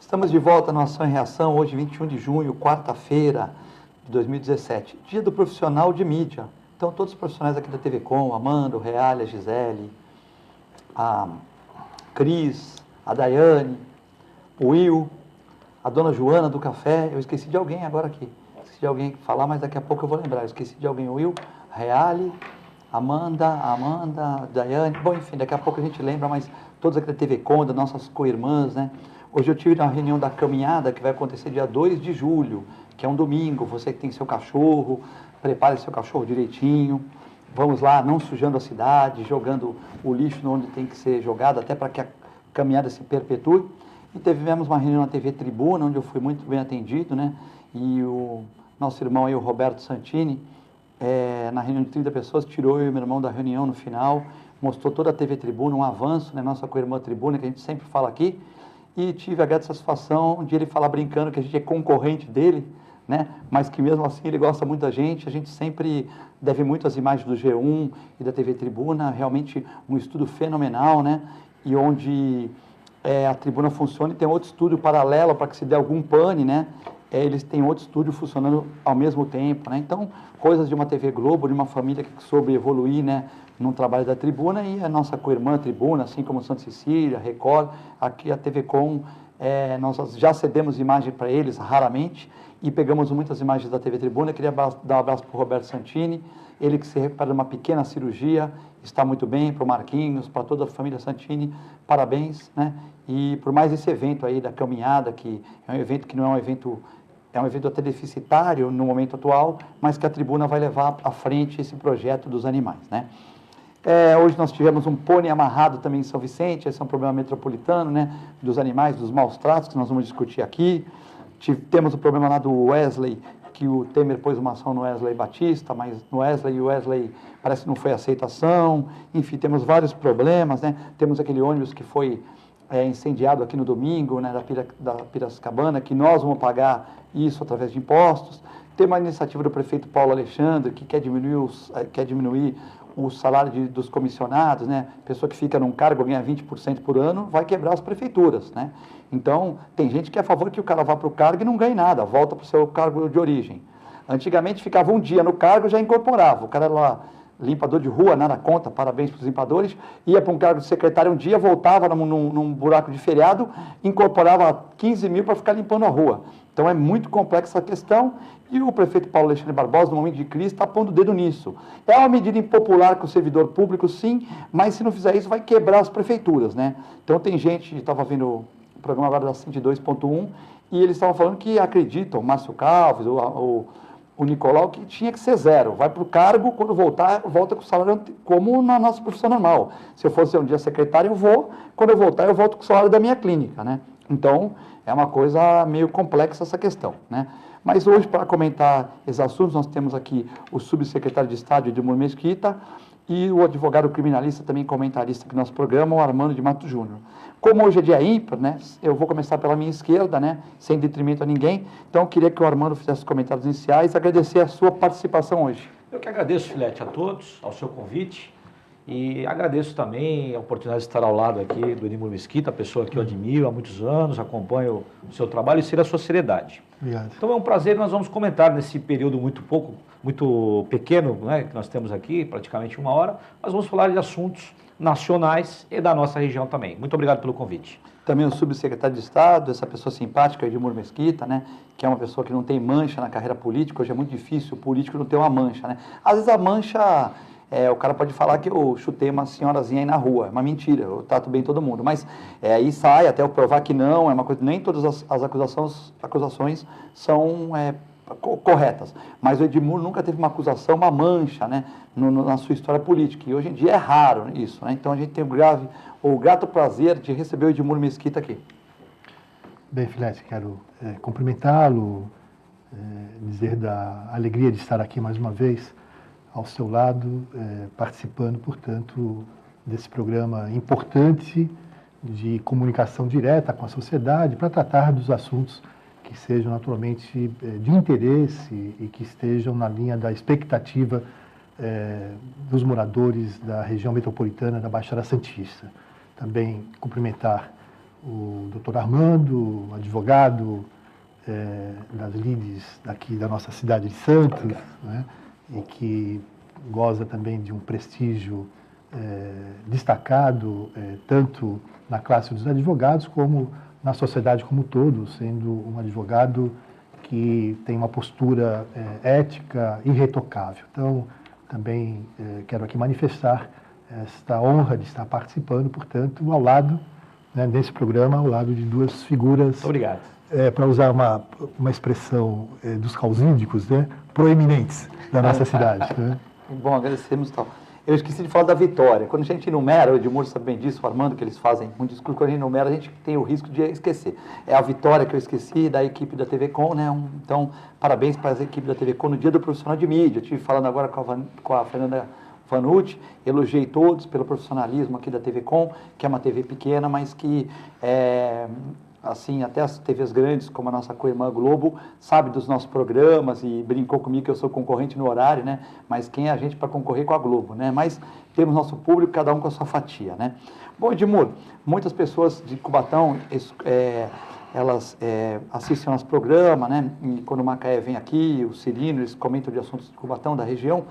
Estamos de volta no Ação e Reação, hoje 21 de junho, quarta-feira de 2017, dia do profissional de mídia. Então, todos os profissionais aqui da TV Com, Amanda, o Reale, a Gisele, a Cris, a Daiane, o Will, a dona Joana do café. Eu esqueci de alguém agora aqui. Esqueci de alguém falar, mas daqui a pouco eu vou lembrar. Eu esqueci de alguém, o Will, a Reale, Amanda, Daiane. Bom, enfim, daqui a pouco a gente lembra, mas todos aqui da TV Com, das nossas co-irmãs, né? Hoje eu tive uma reunião da caminhada que vai acontecer dia 2 de julho, que é um domingo. Você que tem seu cachorro, prepare seu cachorro direitinho. Vamos lá, não sujando a cidade, jogando o lixo onde tem que ser jogado, até para que a caminhada se perpetue. E tivemos uma reunião na TV Tribuna, onde eu fui muito bem atendido, né? E o nosso irmão aí, o Roberto Santini, na reunião de 30 pessoas, tirou eu e meu irmão da reunião no final, mostrou toda a TV Tribuna, um avanço, né? Nossa co-irmã Tribuna, que a gente sempre fala aqui. E tive a grande satisfação de ele falar brincando que a gente é concorrente dele, né? Mas que mesmo assim ele gosta muito da gente. A gente sempre deve muito às imagens do G1 e da TV Tribuna, realmente um estudo fenomenal, né? E onde a Tribuna funciona e tem outro estúdio paralelo para que se dê algum pane, né? Eles têm outro estúdio funcionando ao mesmo tempo, né? Então, coisas de uma TV Globo, de uma família que soube evoluir, né? No trabalho da Tribuna, e a nossa co-irmã Tribuna, assim como Santa Cecília, Record, aqui a TV Com, nós já cedemos imagem para eles raramente e pegamos muitas imagens da TV Tribuna. Queria dar um abraço para o Roberto Santini, ele que se recupera de uma pequena cirurgia, está muito bem, para o Marquinhos, para toda a família Santini, parabéns, né? E por mais esse evento aí da caminhada, que é um evento que não é um evento, é um evento até deficitário no momento atual, mas que a Tribuna vai levar à frente esse projeto dos animais, né? Hoje nós tivemos um pônei amarrado também em São Vicente. Esse é um problema metropolitano, né? Dos animais, dos maus tratos, que nós vamos discutir aqui. Temos o problema lá do Wesley, que o Temer pôs uma ação no Wesley Batista, mas no Wesley parece que não foi aceitação. Enfim, temos vários problemas, né? Temos aquele ônibus que foi incendiado aqui no domingo, né? Da Piracicabana, que nós vamos pagar isso através de impostos. Tem uma iniciativa do prefeito Paulo Alexandre, que quer diminuir o salário dos comissionados, né? Pessoa que fica num cargo ganha 20% por ano, vai quebrar as prefeituras, né? Então, tem gente que é a favor que o cara vá para o cargo e não ganhe nada, volta para o seu cargo de origem. Antigamente ficava um dia no cargo e já incorporava. O cara era lá, limpador de rua, nada conta, parabéns para os limpadores, ia para um cargo de secretário um dia, voltava num buraco de feriado, incorporava 15 mil para ficar limpando a rua. Então é muito complexa a questão e o prefeito Paulo Alexandre Barbosa, no momento de crise, está pondo o dedo nisso. É uma medida impopular com o servidor público, sim, mas se não fizer isso vai quebrar as prefeituras, né? Então tem gente, estava vendo o programa agora da 102.1 e eles estavam falando que acreditam, o Márcio Calves, o Nicolau, que tinha que ser zero. Vai para o cargo, quando voltar, volta com o salário como na nossa profissão normal. Se eu fosse um dia secretário, eu vou. Quando eu voltar, eu volto com o salário da minha clínica, né? Então, é uma coisa meio complexa essa questão, né? Mas hoje, para comentar esses assuntos, nós temos aqui o subsecretário de Estado, Edmur Mesquita, e o advogado criminalista, também comentarista aqui no nosso programa, o Armando de Matos Júnior. Como hoje é dia ímpar, né, eu vou começar pela minha esquerda, né, sem detrimento a ninguém, então eu queria que o Armando fizesse os comentários iniciais e agradecer a sua participação hoje. Eu que agradeço, Filete, a todos, ao seu convite, e agradeço também a oportunidade de estar ao lado aqui do Edmur Mesquita, a pessoa que eu admiro há muitos anos, acompanho o seu trabalho e sei da sua seriedade. Obrigado. Então é um prazer, nós vamos comentar nesse período muito pequeno, né, que nós temos aqui, praticamente 1 hora, mas vamos falar de assuntos nacionais e da nossa região também. Muito obrigado pelo convite. Também o subsecretário de Estado, essa pessoa simpática, Edmur Mesquita, né, que é uma pessoa que não tem mancha na carreira política. Hoje é muito difícil o político não ter uma mancha, né? Às vezes a mancha, o cara pode falar que eu chutei uma senhorazinha aí na rua, é uma mentira, eu trato bem todo mundo, mas aí sai até eu provar que não, é uma coisa, nem todas as acusações são corretas, mas o Edmur nunca teve uma acusação, uma mancha, né, na sua história política, e hoje em dia é raro isso, né? Então a gente tem o grato prazer de receber o Edmur Mesquita aqui. Bem, Filete, quero cumprimentá-lo, dizer da alegria de estar aqui mais uma vez ao seu lado, participando, portanto, desse programa importante de comunicação direta com a sociedade para tratar dos assuntos que sejam naturalmente de interesse e que estejam na linha da expectativa dos moradores da região metropolitana da Baixada Santista. Também cumprimentar o doutor Armando, advogado das lides daqui da nossa cidade de Santos, né, e que goza também de um prestígio destacado, tanto na classe dos advogados como na sociedade como um todo, sendo um advogado que tem uma postura ética irretocável. Então, também quero aqui manifestar esta honra de estar participando, portanto, ao lado, né, nesse programa, ao lado de duas figuras. Muito obrigado. Para usar uma expressão dos causídicos, né, proeminentes da nossa cidade. Né? Bom, agradecemos tal. Eu esqueci de falar da Vitória. Quando a gente enumera, o Edmur sabe bem disso, o Armando, que eles fazem um discurso, quando a gente enumera, a gente tem o risco de esquecer. É a Vitória que eu esqueci, da equipe da TV Com, né? Então, parabéns para a equipe da TV Com no Dia do Profissional de Mídia. Eu estive falando agora com a Fernanda Vanucci, elogiei todos pelo profissionalismo aqui da TV Com, que é uma TV pequena, mas que assim, até as TVs grandes, como a nossa co-irmã Globo, sabe dos nossos programas e brincou comigo que eu sou concorrente no horário, né? Mas quem é a gente para concorrer com a Globo, né? Mas temos nosso público, cada um com a sua fatia, né? Bom, Edmur, muitas pessoas de Cubatão, elas assistem ao nosso programa, né? E quando o Macaé vem aqui, o Cirino, eles comentam de assuntos de Cubatão, da região.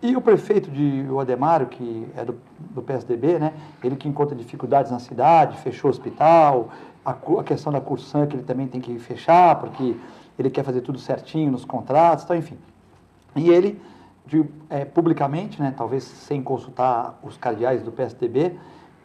E o prefeito de Ademário, que é do PSDB, né? Ele que encontra dificuldades na cidade, fechou o hospital, a questão da Cursan, que ele também tem que fechar, porque ele quer fazer tudo certinho nos contratos, então, enfim. E ele, publicamente, né, talvez sem consultar os cardeais do PSDB,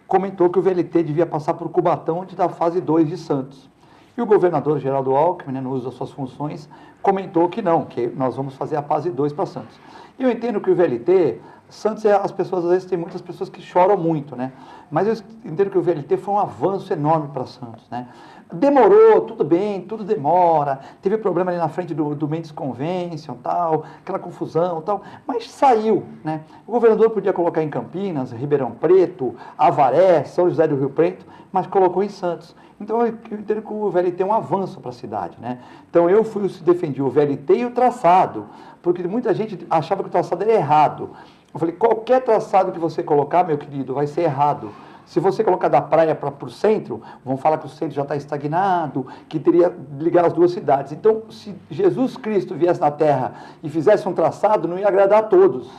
comentou que o VLT devia passar por Cubatão, onde está a fase 2 de Santos. E o governador Geraldo Alckmin, né, no uso das suas funções, comentou que não, que nós vamos fazer a fase 2 para Santos. E eu entendo que o VLT, Santos, as pessoas, às vezes, tem muitas pessoas que choram muito, né? Mas eu entendo que o VLT foi um avanço enorme para Santos, né? Demorou, tudo bem, tudo demora, teve problema ali na frente do Mendes Convention, tal, aquela confusão, tal, mas saiu, né? O governador podia colocar em Campinas, Ribeirão Preto, Avaré, São José do Rio Preto, mas colocou em Santos. Então, eu entendo que o VLT é um avanço para a cidade, né? Então, eu defendi o VLT e o traçado, porque muita gente achava que o traçado era errado. Eu falei, qualquer traçado que você colocar, meu querido, vai ser errado. Se você colocar da praia para o centro, vão falar que o centro já está estagnado, que teria que ligar as duas cidades. Então, se Jesus Cristo viesse na Terra e fizesse um traçado, não ia agradar a todos.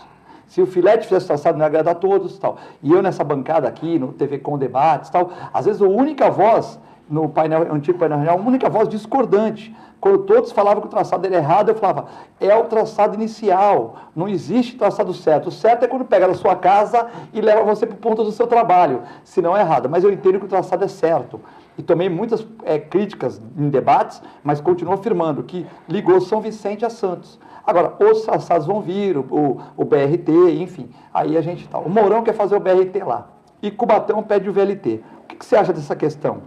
Se o Filete fizesse traçado, não ia agradar a todos, tal. E eu nessa bancada aqui, no TV Com Debates, tal, às vezes a única voz, no painel, antigo painel real, a única voz discordante. Quando todos falavam que o traçado era errado, eu falava, é o traçado inicial, não existe traçado certo. O certo é quando pega da sua casa e leva você para o ponto do seu trabalho, se não é errado. Mas eu entendo que o traçado é certo. E tomei muitas críticas em debates, mas continuo afirmando que ligou São Vicente a Santos. Agora, os traçados vão vir, o BRT, enfim, aí a gente tá. O Mourão quer fazer o BRT lá, e Cubatão pede o VLT. O que você acha dessa questão?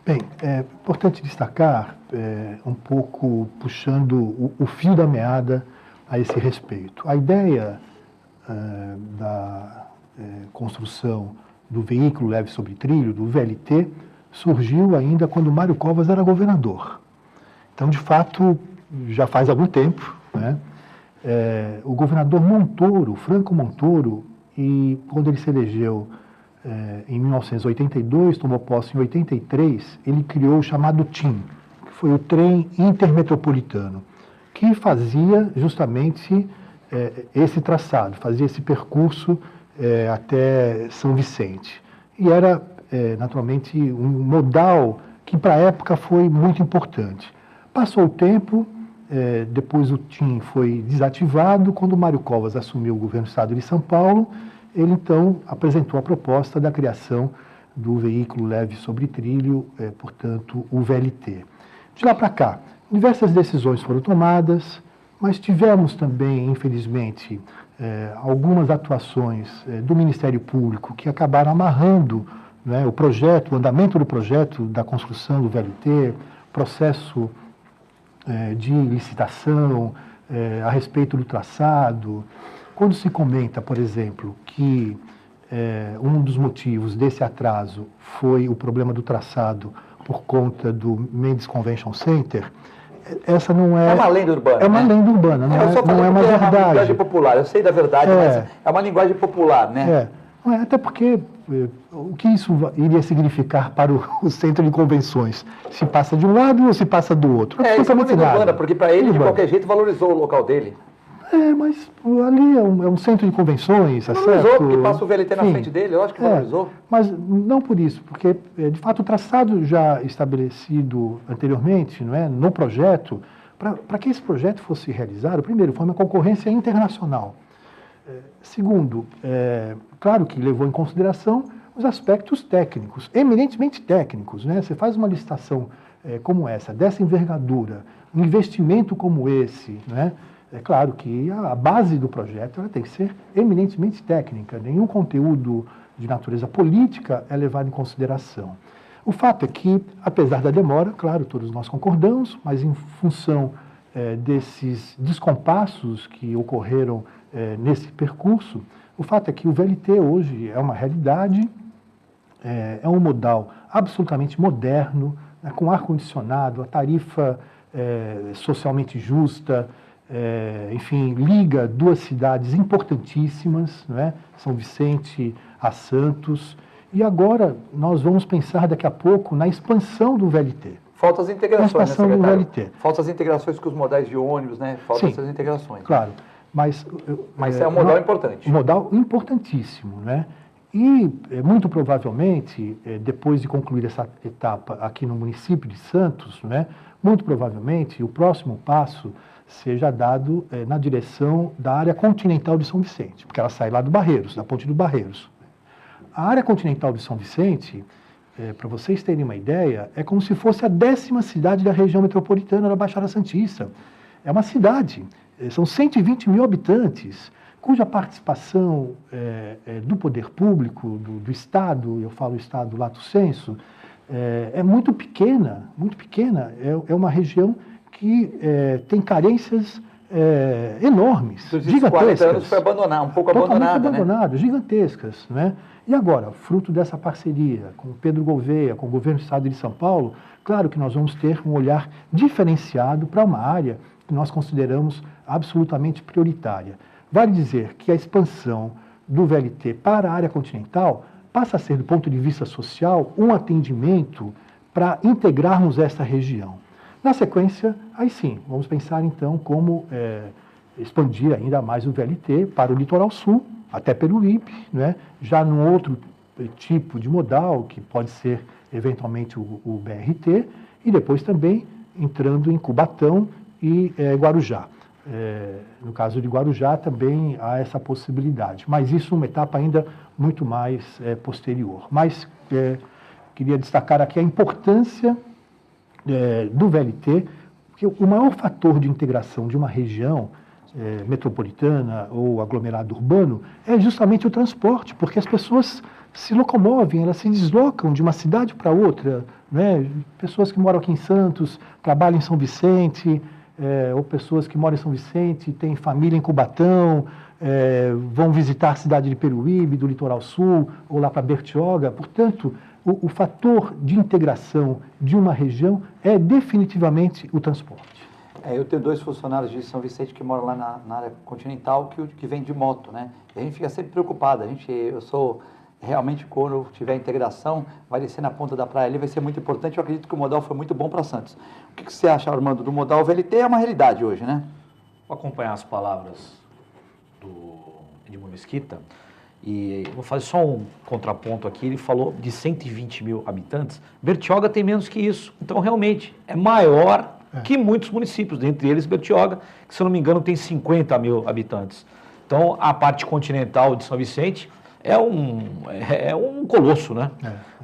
Bem, é importante destacar, um pouco puxando o fio da meada a esse respeito. A ideia da construção do veículo leve sobre trilho, do VLT, surgiu ainda quando Mário Covas era governador. Então, de fato, já faz algum tempo, né? O governador Montoro, Franco Montoro, e quando ele se elegeu em 1982, tomou posse em 83, ele criou o chamado TIM, que foi o Trem Intermetropolitano, que fazia justamente esse traçado, fazia esse percurso até São Vicente. E era, naturalmente, um modal que para a época foi muito importante. Passou o tempo, depois o TIM foi desativado, quando o Mário Covas assumiu o governo do estado de São Paulo, ele então apresentou a proposta da criação do veículo leve sobre trilho, portanto, o VLT. De lá para cá, diversas decisões foram tomadas, mas tivemos também, infelizmente, algumas atuações do Ministério Público que acabaram amarrando, né, o andamento do projeto da construção do VLT, processo de licitação a respeito do traçado. Quando se comenta, por exemplo, que um dos motivos desse atraso foi o problema do traçado por conta do Mendes Convention Center, essa não é... É uma lenda urbana. É uma lenda urbana, não é uma verdade. É uma linguagem popular, eu sei da verdade, mas é uma linguagem popular, né? Até porque o que isso iria significar para o centro de convenções? Se passa de um lado ou se passa do outro? Isso é muito urbana, porque para ele, de qualquer jeito, valorizou o local dele. Mas ali é um centro de convenções, é valorizou, certo? Porque passa o VLT na frente dele, eu acho que valorizou. Mas não por isso, porque, de fato, o traçado já estabelecido anteriormente, não é, no projeto, para que esse projeto fosse realizado, primeiro, foi uma concorrência internacional. Segundo, claro que levou em consideração os aspectos técnicos, eminentemente técnicos, né? Você faz uma licitação como essa, dessa envergadura, um investimento como esse, né? É claro que a base do projeto ela tem que ser eminentemente técnica, nenhum conteúdo de natureza política é levado em consideração. O fato é que, apesar da demora, claro, todos nós concordamos, mas em função desses descompassos que ocorreram nesse percurso, o fato é que o VLT hoje é uma realidade, é um modal absolutamente moderno, né, com ar-condicionado, a tarifa socialmente justa, enfim, liga duas cidades importantíssimas, não é? São Vicente a Santos, e agora nós vamos pensar daqui a pouco na expansão do VLT. Faltam as integrações, na expansão do VLT. Faltam as integrações com os modais de ônibus, né? Faltam essas integrações. Claro, mas é um modal importante. Um modal importantíssimo, né? E, muito provavelmente, depois de concluir essa etapa aqui no município de Santos, né, muito provavelmente o próximo passo seja dado na direção da área continental de São Vicente, porque ela sai lá do Barreiros, da Ponte do Barreiros. A área continental de São Vicente, para vocês terem uma ideia, é como se fosse a 10ª cidade da região metropolitana da Baixada Santista. É uma cidade, são 120 mil habitantes, cuja participação do poder público, do Estado, eu falo Estado lato sensu, é muito pequena, muito pequena. É uma região que tem carências enormes, gigantescas. 40 anos foi abandonada, um pouco abandonada, né? Gigantescas, né? E agora, fruto dessa parceria com o Pedro Gouveia, com o governo do Estado de São Paulo, claro que nós vamos ter um olhar diferenciado para uma área que nós consideramos absolutamente prioritária. Vale dizer que a expansão do VLT para a área continental passa a ser, do ponto de vista social, um atendimento para integrarmos esta região. Na sequência, aí sim, vamos pensar então como expandir ainda mais o VLT para o litoral sul, até Peruíbe, né? Já num outro tipo de modal, que pode ser eventualmente o BRT, e depois também entrando em Cubatão e Guarujá. No caso de Guarujá também há essa possibilidade, mas isso é uma etapa ainda muito mais posterior. Mas queria destacar aqui a importância do VLT, porque o maior fator de integração de uma região metropolitana ou aglomerado urbano é justamente o transporte, porque as pessoas se locomovem, elas se deslocam de uma cidade para outra, né? Pessoas que moram aqui em Santos, trabalham em São Vicente, ou pessoas que moram em São Vicente, têm família em Cubatão, vão visitar a cidade de Peruíbe, do litoral sul, ou lá para Bertioga. Portanto, o fator de integração de uma região é definitivamente o transporte. Eu tenho 2 funcionários de São Vicente que moram lá na área continental que vêm de moto, né? E a gente fica sempre preocupado. Eu sou realmente, quando tiver integração, vai descer na ponta da praia ali, vai ser muito importante. Eu acredito que o modal foi muito bom para Santos. O que você acha, Armando, do modal? O VLT é uma realidade hoje, né? Vou acompanhar as palavras do Edmundo Mesquita e vou fazer só um contraponto aqui. Ele falou de 120 mil habitantes. Bertioga tem menos que isso. Então, realmente, é maior que muitos municípios, dentre eles Bertioga, que, se eu não me engano, tem 50 mil habitantes. Então, a parte continental de São Vicente é um colosso, né?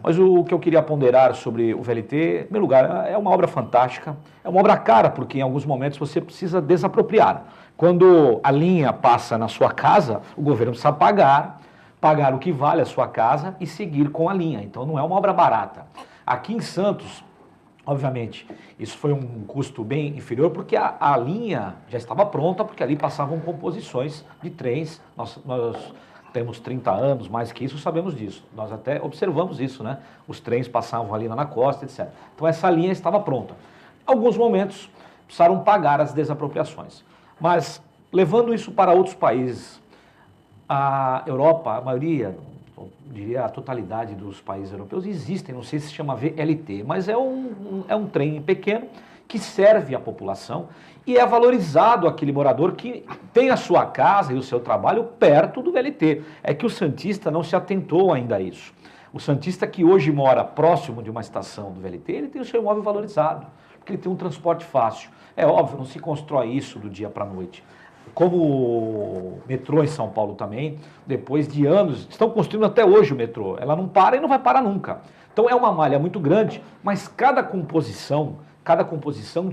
Mas o que eu queria ponderar sobre o VLT, em primeiro lugar, é uma obra fantástica, é uma obra cara, porque em alguns momentos você precisa desapropriar. Quando a linha passa na sua casa, o governo precisa pagar o que vale a sua casa e seguir com a linha. Então não é uma obra barata. Aqui em Santos, obviamente, isso foi um custo bem inferior, porque a linha já estava pronta, porque ali passavam composições de trens. Nós temos 30 anos, mais que isso, sabemos disso. Nós até observamos isso, né? Os trens passavam ali na costa, etc. Então essa linha estava pronta. Em alguns momentos, precisaram pagar as desapropriações. Mas, levando isso para outros países, a Europa, a maioria, diria a totalidade dos países europeus, existem, não sei se chama VLT, mas é um trem pequeno que serve à população e é valorizado aquele morador que tem a sua casa e o seu trabalho perto do VLT. É que o santista não se atentou ainda a isso. O santista que hoje mora próximo de uma estação do VLT, ele tem o seu imóvel valorizado, porque ele tem um transporte fácil. É óbvio, não se constrói isso do dia para a noite. Como o metrô em São Paulo também, depois de anos, estão construindo até hoje o metrô. Ela não para e não vai parar nunca. Então é uma malha muito grande, mas cada composição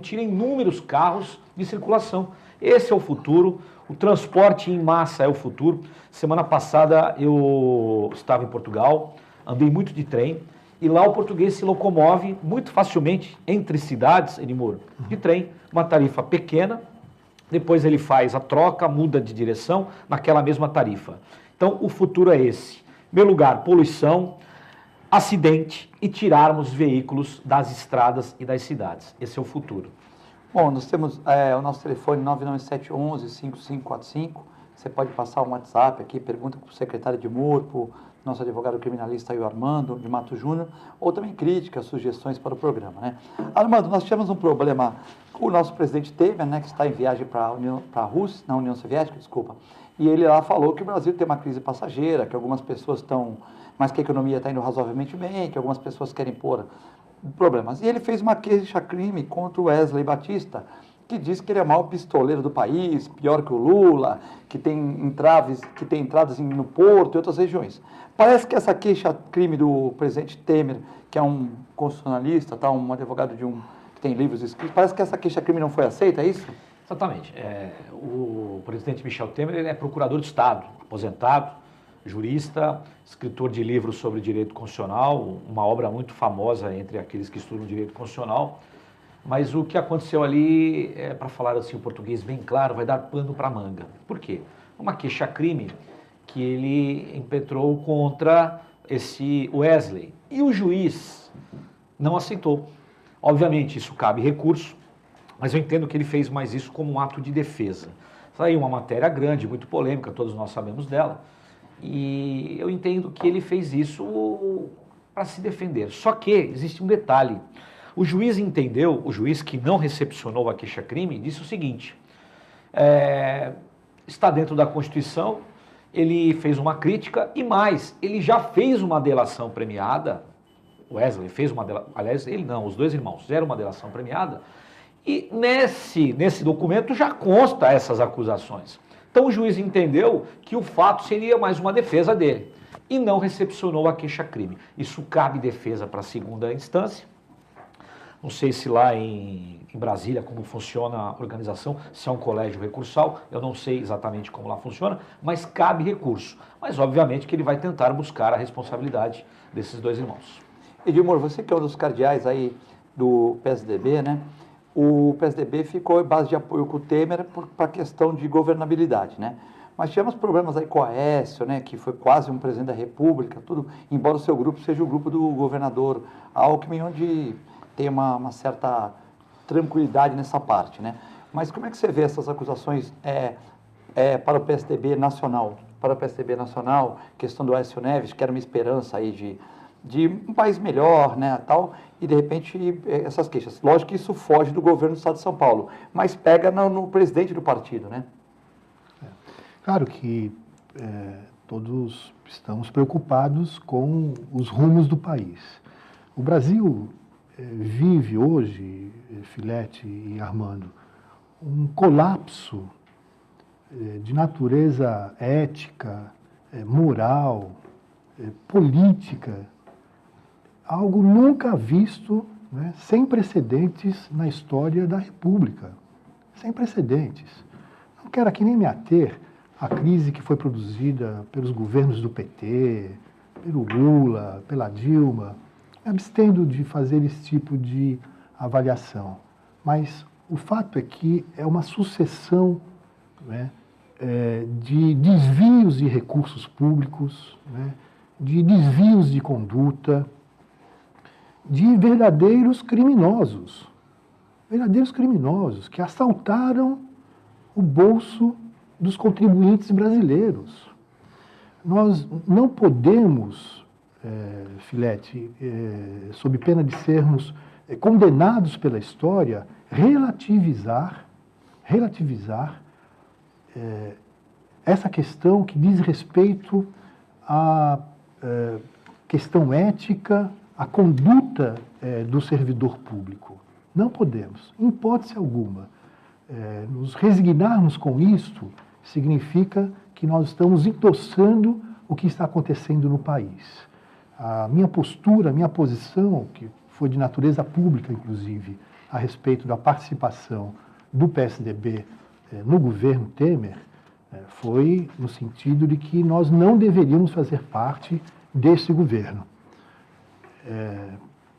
tira inúmeros carros de circulação. Esse é o futuro, o transporte em massa é o futuro. Semana passada eu estava em Portugal, andei muito de trem, e lá o português se locomove muito facilmente entre cidades, Edmur, de trem, uma tarifa pequena, depois ele faz a troca, muda de direção naquela mesma tarifa. Então o futuro é esse. Em primeiro lugar, poluição, acidente e tirarmos veículos das estradas e das cidades. Esse é o futuro. Bom, nós temos o nosso telefone 99711-5545. Você pode passar um WhatsApp aqui, pergunta para o secretário de Edmur, para o nosso advogado criminalista aí, o Armando de Mato Júnior, ou também críticas, sugestões para o programa, né? Armando, nós tivemos um problema com o nosso presidente Temer, né, que está em viagem para a Rússia, na União Soviética, desculpa, e ele lá falou que o Brasil tem uma crise passageira, que algumas pessoas estão, mas que a economia está indo razoavelmente bem, que algumas pessoas querem pôr problemas. E ele fez uma queixa-crime contra o Wesley Batista, que diz que ele é o maior pistoleiro do país, pior que o Lula, que tem entradas no Porto e outras regiões. Parece que essa queixa-crime do presidente Temer, que é um constitucionalista, tá, um advogado que tem livros escritos, parece que essa queixa-crime não foi aceita, é isso? Exatamente. O presidente Michel Temer ele é procurador de Estado, aposentado, jurista, escritor de livros sobre direito constitucional, uma obra muito famosa entre aqueles que estudam direito constitucional. Mas o que aconteceu ali, para falar assim o português bem claro, vai dar pano para manga. Por quê? Uma queixa-crime que ele impetrou contra esse Wesley. E o juiz não aceitou. Obviamente, isso cabe recurso, mas eu entendo que ele fez mais isso como um ato de defesa. Saiu uma matéria grande, muito polêmica, todos nós sabemos dela, e eu entendo que ele fez isso para se defender. Só que existe um detalhe. O juiz entendeu, o juiz que não recepcionou a queixa-crime, disse o seguinte, está dentro da Constituição, ele fez uma crítica e mais, ele já fez uma delação premiada, Wesley fez uma delação, aliás, ele não, os dois irmãos fizeram uma delação premiada, e nesse documento já consta essas acusações. Então o juiz entendeu que o fato seria mais uma defesa dele e não recepcionou a queixa-crime. Isso cabe defesa para a segunda instância. Não sei se lá em Brasília como funciona a organização, se é um colégio recursal, eu não sei exatamente como lá funciona, mas cabe recurso. Mas obviamente que ele vai tentar buscar a responsabilidade desses dois irmãos. Edmur, você que é um dos cardeais aí do PSDB, né? O PSDB ficou em base de apoio com o Temer para a questão de governabilidade, né? Mas tivemos problemas aí com o Aécio, né, que foi quase um presidente da República, tudo, embora o seu grupo seja o grupo do governador Alckmin, onde tem uma certa tranquilidade nessa parte, né? Mas como é que você vê essas acusações para o PSDB nacional? Para o PSDB nacional, questão do Aécio Neves, que era uma esperança aí de um país melhor, né, tal, e de repente essas queixas. Lógico que isso foge do governo do Estado de São Paulo, mas pega no presidente do partido, né? Claro que todos estamos preocupados com os rumos do país. O Brasil vive hoje, Filete e Armando, um colapso de natureza ética, moral, política, algo nunca visto, né, sem precedentes na história da República. Sem precedentes. Não quero aqui nem me ater à crise que foi produzida pelos governos do PT, pelo Lula, pela Dilma, abstendo de fazer esse tipo de avaliação. Mas o fato é que é uma sucessão, né, de desvios de recursos públicos, né, de desvios de conduta, de verdadeiros criminosos que assaltaram o bolso dos contribuintes brasileiros. nós não podemos, Filete, sob pena de sermos condenados pela história, relativizar essa questão que diz respeito à questão ética, à conduta do servidor público. Não podemos, em hipótese alguma. Nos resignarmos com isto significa que nós estamos endossando o que está acontecendo no país. A minha postura, a minha posição, que foi de natureza pública, inclusive, a respeito da participação do PSDB no governo Temer, foi no sentido de que nós não deveríamos fazer parte desse governo.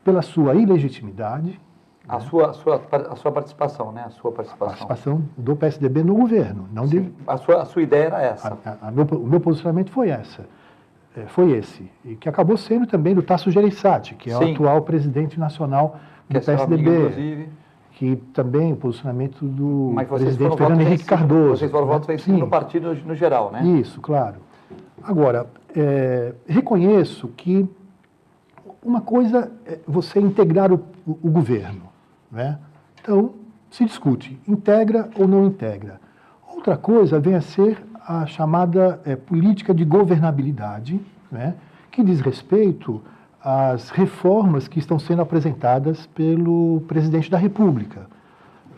Pela sua ilegitimidade. A sua participação, né? A sua participação. A participação do PSDB no governo. Não Sim, a sua ideia era essa. O meu posicionamento foi esse. E que acabou sendo também do Tasso Gereissati, que é o atual presidente nacional do PSDB. Amigo, inclusive. Que também o posicionamento do presidente Fernando Henrique Cardoso. Vocês foram votos vencidos no partido no geral, né? Isso, claro. Agora, reconheço que uma coisa é você integrar o governo, né? Então, se discute, integra ou não integra. Outra coisa vem a ser a chamada política de governabilidade, né? Que diz respeito às reformas que estão sendo apresentadas pelo presidente da República,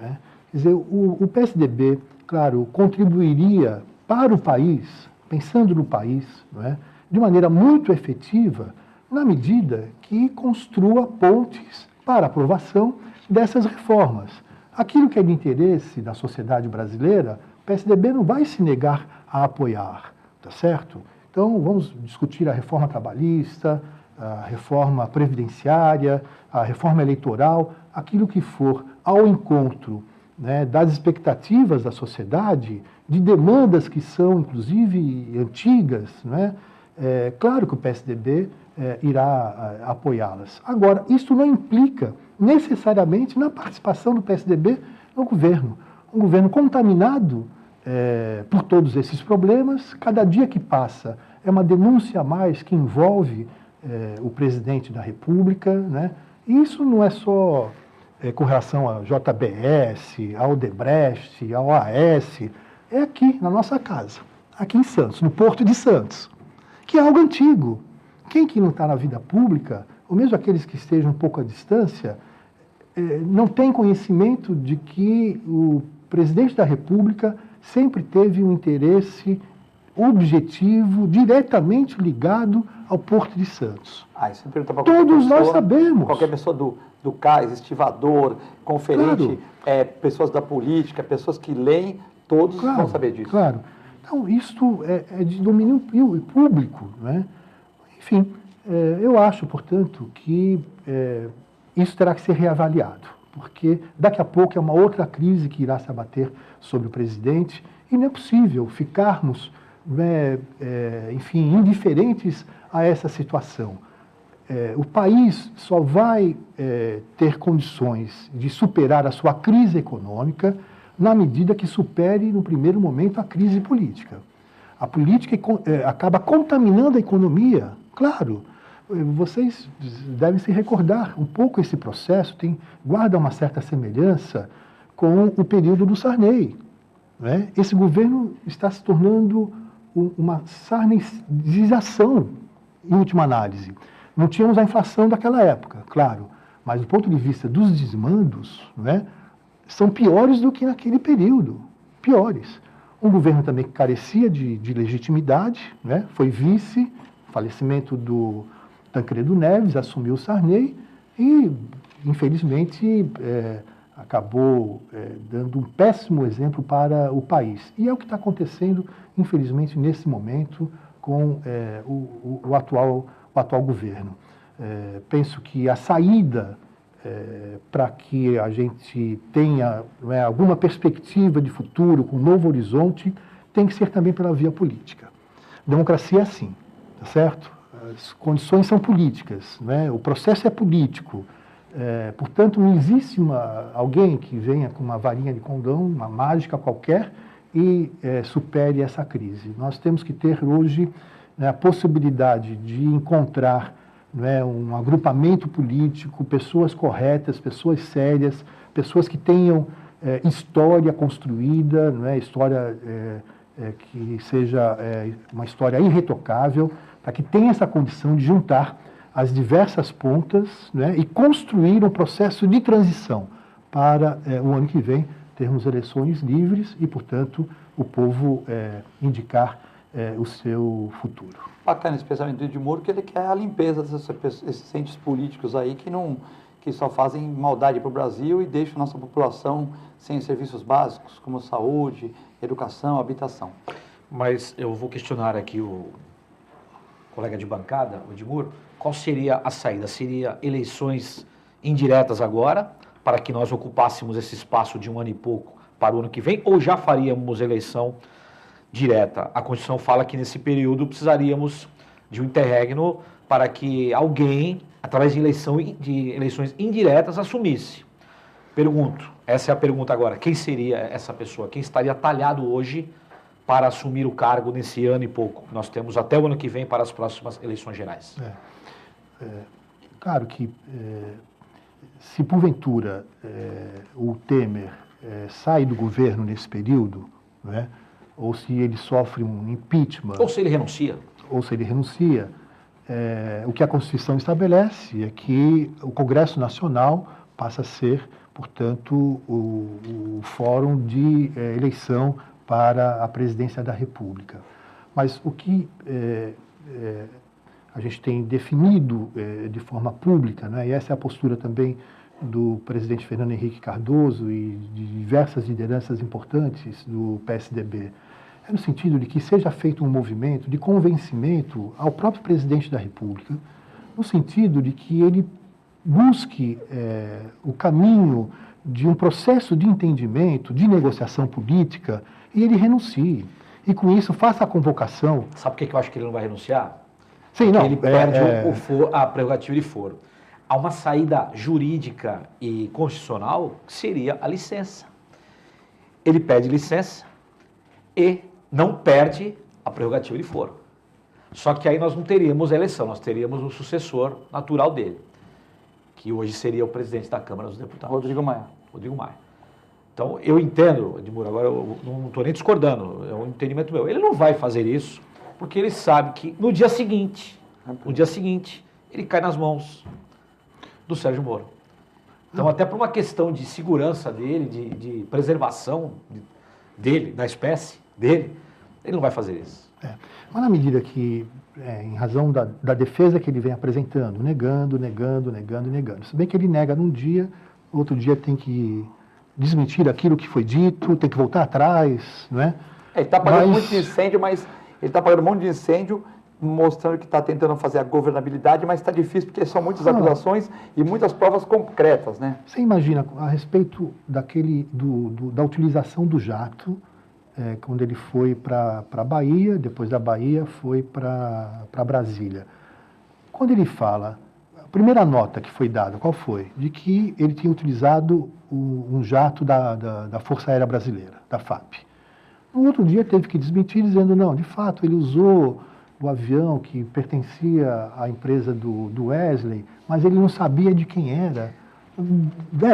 né? Quer dizer, o PSDB, claro, contribuiria para o país, pensando no país, né? De maneira muito efetiva, na medida que construa pontes para aprovação dessas reformas. Aquilo que é de interesse da sociedade brasileira, o PSDB não vai se negar a apoiar, tá certo? Então, vamos discutir a reforma trabalhista, a reforma previdenciária, a reforma eleitoral, aquilo que for ao encontro, né, das expectativas da sociedade, de demandas que são, inclusive, antigas, né? Claro que o PSDB irá apoiá-las. Agora, isso não implica necessariamente na participação do PSDB no governo. Um governo contaminado por todos esses problemas, cada dia que passa é uma denúncia a mais que envolve o presidente da República, né? E isso não é só com relação à JBS, ao Odebrecht, ao AS, é aqui na nossa casa, aqui em Santos, no Porto de Santos, que é algo antigo. Quem que não está na vida pública, ou mesmo aqueles que estejam um pouco à distância, não tem conhecimento de que o presidente da República sempre teve um interesse objetivo, diretamente ligado ao Porto de Santos. Isso me pergunta para todos nós sabemos. Qualquer pessoa do cais, estivador, conferente, claro. Pessoas da política, pessoas que leem, todos vão saber disso. Claro. Então, isso é de domínio público, né? Enfim, eu acho, portanto, que isso terá que ser reavaliado, porque daqui a pouco é uma outra crise que irá se abater sobre o presidente e não é possível ficarmos, enfim, indiferentes a essa situação. O país só vai ter condições de superar a sua crise econômica na medida que supere, no primeiro momento, a crise política. A política acaba contaminando a economia, claro. Vocês devem se recordar um pouco esse processo, guarda uma certa semelhança com o período do Sarney, né? Esse governo está se tornando uma sarneyização, em última análise. Não tínhamos a inflação daquela época, claro, mas do ponto de vista dos desmandos, né, são piores do que naquele período, piores. Um governo também que carecia de legitimidade, né, foi vice, falecimento do Tancredo Neves, assumiu o Sarney e, infelizmente, acabou dando um péssimo exemplo para o país. E é o que está acontecendo, infelizmente, nesse momento com o atual governo. Penso que a saída para que a gente tenha alguma perspectiva de futuro, com um novo horizonte, tem que ser também pela via política. Democracia é assim, tá certo? As condições são políticas, né? O processo é político. Portanto, não existe alguém que venha com uma varinha de condão, uma mágica qualquer, e supere essa crise. Nós temos que ter hoje né, a possibilidade de encontrar, né, um agrupamento político, pessoas corretas, pessoas sérias, pessoas que tenham história construída, né, história que seja uma história irretocável, para que tenha essa condição de juntar as diversas pontas, né, e construir um processo de transição para o ano que vem termos eleições livres e, portanto, o povo indicar o seu futuro. Bacana, especialmente do Edmuro, que ele quer a limpeza desses entes políticos aí que só fazem maldade para o Brasil e deixam a nossa população sem serviços básicos, como saúde, educação, habitação. Mas eu vou questionar aqui o colega de bancada, o Edmuro, qual seria a saída? Seria eleições indiretas agora, para que nós ocupássemos esse espaço de 1 ano e pouco para o ano que vem, ou já faríamos eleição direta? A Constituição fala que nesse período precisaríamos de um interregno para que alguém, através de eleições indiretas, assumisse. Pergunto, essa é a pergunta agora, quem seria essa pessoa? Quem estaria talhado hoje para assumir o cargo nesse ano e pouco? Nós temos até o ano que vem para as próximas eleições gerais. Claro que se porventura o Temer sai do governo nesse período, né, ou se ele sofre um impeachment... Ou se ele renuncia. Ou se ele renuncia, o que a Constituição estabelece é que o Congresso Nacional passa a ser, portanto, o fórum de eleição para a presidência da República. Mas o que a gente tem definido de forma pública, né, e essa é a postura também do presidente Fernando Henrique Cardoso e de diversas lideranças importantes do PSDB, no sentido de que seja feito um movimento de convencimento ao próprio presidente da República, no sentido de que ele busque o caminho de um processo de entendimento, de negociação política, e ele renuncie. E com isso faça a convocação... Sabe por que eu acho que ele não vai renunciar? Sim, porque não, ele perde a prerrogativa de foro. Há uma saída jurídica e constitucional que seria a licença. Ele pede licença e não perde a prerrogativa de foro. Só que aí nós não teríamos eleição, nós teríamos o sucessor natural dele, que hoje seria o presidente da Câmara dos Deputados. Rodrigo Maia. Rodrigo Maia. Então, eu entendo, Edmuro, agora eu não estou nem discordando, é um entendimento meu. Ele não vai fazer isso porque ele sabe que no dia seguinte, ele cai nas mãos do Sérgio Moro. Então, até por uma questão de segurança dele, de preservação dele, da espécie dele, ele não vai fazer isso. Mas na medida que, em razão da defesa que ele vem apresentando, negando, se bem que ele nega num dia, outro dia tem que desmentir aquilo que foi dito, tem que voltar atrás, não é? Ele está apagando um monte de incêndio, mas ele está apagando um monte de incêndio, mostrando que está tentando fazer a governabilidade, mas está difícil porque são muitas acusações e muitas provas concretas, né? Você imagina, a respeito da utilização do jato, quando ele foi para a Bahia, depois da Bahia foi para Brasília. Quando ele fala, a primeira nota que foi dada, qual foi? De que ele tinha utilizado um jato da Força Aérea Brasileira, da FAP. No outro dia teve que desmentir, dizendo, não, de fato, ele usou o avião que pertencia à empresa do Wesley, mas ele não sabia de quem era.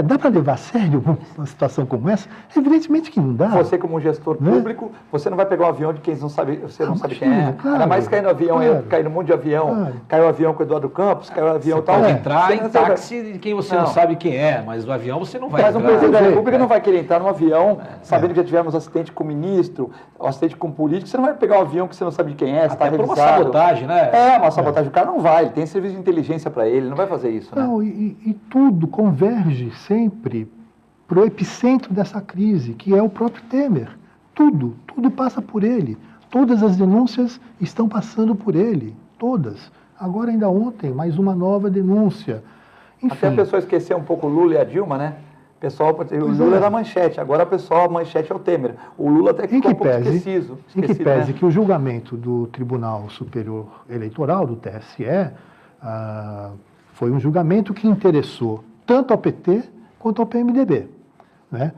Dá para levar a sério uma situação como essa? Evidentemente que não dá. Você, como gestor público, você não vai pegar um avião de quem você não sabe quem é. Claro, ainda mais caindo avião, caindo um monte de avião. Caiu o avião com o Eduardo Campos, caiu o avião tal. Pode entrar em táxi de quem você não sabe quem é, mas do avião você não vai entrar. Mas um presidente da República não vai querer entrar num avião, sabendo que já tivemos acidente com o ministro, acidente com o político. Você não vai pegar um avião que você não sabe de quem é, até por uma sabotagem, né? Uma sabotagem. O cara não vai, ele tem serviço de inteligência para ele não vai fazer isso, né? Não, e tudo converge sempre para o epicentro dessa crise, que é o próprio Temer. Tudo passa por ele. Todas as denúncias estão passando por ele, todas. Agora, ainda ontem, mais uma nova denúncia. Enfim. Até a pessoa esqueceu um pouco o Lula e a Dilma, né? O Lula era a manchete, agora a manchete é o Temer. O Lula até que ficou um pouco esquecido. Em que pese que o julgamento do Tribunal Superior Eleitoral, do TSE, foi um julgamento que interessou tanto ao PT quanto ao PMDB. Né?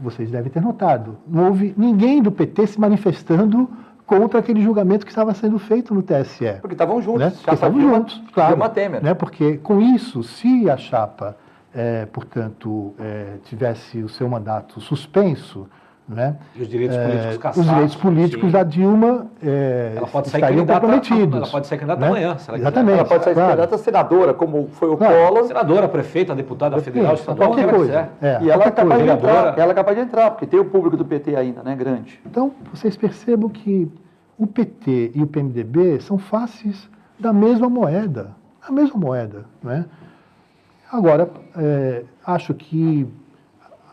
Vocês devem ter notado, não houve ninguém do PT se manifestando contra aquele julgamento que estava sendo feito no TSE. Porque estavam juntos. Né? Já estavam Dilma, juntos, claro. Dilma Temer. Né? Porque com isso, se a chapa, portanto, tivesse o seu mandato suspenso, né? E os direitos políticos cassados. Os direitos políticos da Dilma ela pode sair estariam candidata, comprometidos. ela pode ser candidata né? amanhã. Se ela Exatamente. Ela pode ser claro. candidata a senadora, como foi o Claro. Collor. Senadora, prefeita, deputada federal, estadual, qualquer o que ela coisa. quiser. E ela é capaz de vereadora. entrar. Ela é capaz de entrar, porque tem o público do PT ainda, né? Grande. Então, vocês percebam que o PT e o PMDB são faces da mesma moeda. A mesma moeda. Né? Agora, acho que